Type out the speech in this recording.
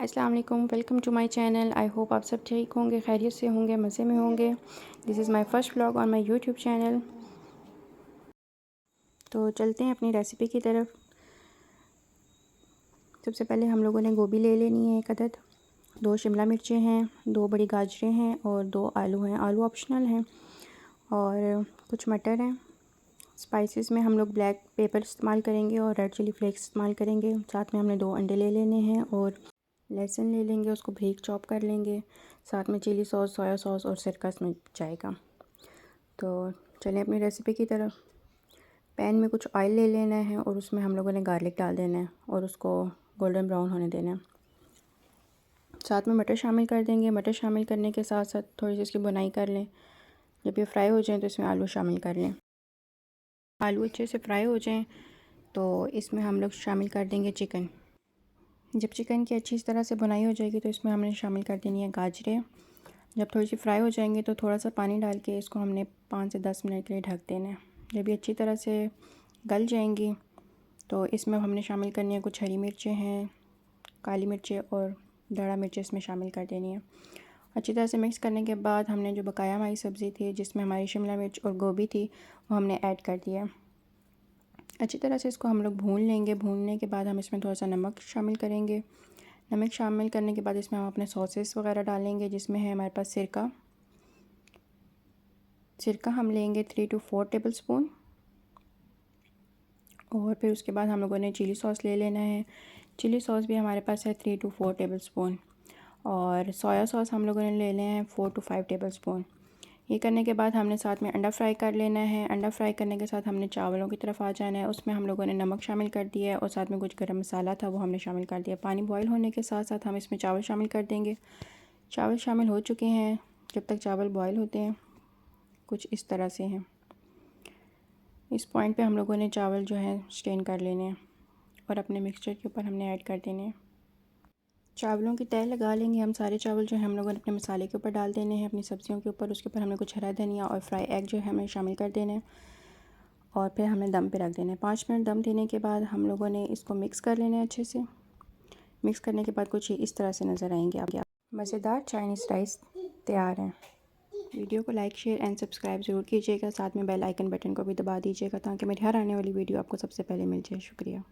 अस्सलाम वालेकुम, welcome to my channel. I hope आप सब ठीक होंगे, खैरियत से होंगे, मज़े में होंगे। This is my first vlog on my YouTube channel. तो चलते हैं अपनी रेसिपी की तरफ। सबसे पहले हम लोगों ने गोभी ले लेनी है एक अदद, 2 शिमला मिर्चें हैं, 2 बड़ी गाजरें हैं और 2 आलू हैं। आलू ऑप्शनल हैं। और कुछ मटर हैं। स्पाइसेस में हम लोग ब्लैक पेपर इस्तेमाल करेंगे और रेड चिली फ्लेक्स इस्तेमाल करेंगे। साथ में हमने 2 अंडे ले लेने हैं और लहसुन ले लेंगे, उसको बारीक चॉप कर लेंगे। साथ में चिली सॉस, सोया सॉस और सिरका इसमें जाएगा। तो चलें अपनी रेसिपी की तरफ। पैन में कुछ ऑयल ले लेना है और उसमें हम लोगों ने गार्लिक डाल देना है और उसको गोल्डन ब्राउन होने देना है। साथ में मटर शामिल कर देंगे। मटर शामिल करने के साथ साथ थोड़ी सी इसकी बुनाई कर लें। जब ये फ्राई हो जाएँ तो इसमें आलू शामिल कर लें। आलू अच्छे से फ्राई हो जाएँ तो इसमें हम लोग शामिल कर देंगे चिकन। जब चिकन की अच्छी तरह से बुनाई हो जाएगी तो इसमें हमने शामिल कर देनी है गाजरें। जब थोड़ी सी फ्राई हो जाएंगे तो थोड़ा सा पानी डाल के इसको हमने 5 से 10 मिनट के लिए ढक देना है। जब ये अच्छी तरह से गल जाएंगी तो इसमें हमने शामिल करनी है कुछ हरी मिर्चें हैं, काली मिर्चें और दड़ा मिर्चें इसमें शामिल कर देनी है। अच्छी तरह से मिक्स करने के बाद हमने जो बकाया हमारी सब्ज़ी थी जिसमें हमारी शिमला मिर्च और गोभी थी वो हमने ऐड कर दिया। अच्छी तरह से इसको हम लोग भून लेंगे। भूनने के बाद हम इसमें थोड़ा सा नमक शामिल करेंगे। नमक शामिल करने के बाद इसमें हम अपने सॉसेस वगैरह डालेंगे जिसमें है हमारे पास सिरका हम लेंगे 3 to 4 टेबल स्पून। और फिर उसके बाद हम लोगों ने चिली सॉस ले लेना है। चिली सॉस भी हमारे पास है 3 to 4 टेबल स्पून। और सोया सॉस हम लोगों ने ले लेना है 4 to 5 टेबल स्पून। ये करने के बाद हमने साथ में अंडा फ्राई कर लेना है। अंडा फ्राई करने के साथ हमने चावलों की तरफ आ जाना है। उसमें हम लोगों ने नमक शामिल कर दिया है और साथ में कुछ गरम मसाला था वो हमने शामिल कर दिया। पानी बॉईल होने के साथ साथ हम इसमें चावल शामिल कर देंगे। चावल शामिल हो चुके हैं। जब तक चावल बॉईल होते हैं कुछ इस तरह से हैं। इस पॉइंट पे हम लोगों ने चावल जो है स्टेन कर लेने हैं और अपने मिक्सचर के ऊपर हमने ऐड कर देने हैं। चावलों की तह लगा लेंगे हम। सारे चावल जो है हम लोगों ने अपने मसाले के ऊपर डाल देने हैं, अपनी सब्जियों के ऊपर। उसके ऊपर हमने कुछ हरा धनिया और फ्राई एग जो है हमें शामिल कर देना है और फिर हमने दम पे रख देना है। 5 मिनट दम देने के बाद हम लोगों ने इसको मिक्स कर लेना है अच्छे से। मिक्स करने के बाद कुछ इस तरह से नज़र आएंगे आप। मज़ेदार चाइनीज़ राइस तैयार हैं। वीडियो को लाइक, शेयर एंड सब्सक्राइब ज़रूर कीजिएगा। साथ में बेल आइकन बटन को भी दबा दीजिएगा ताकि मेरी हर आने वाली वीडियो आपको सबसे पहले मिल जाए। शुक्रिया।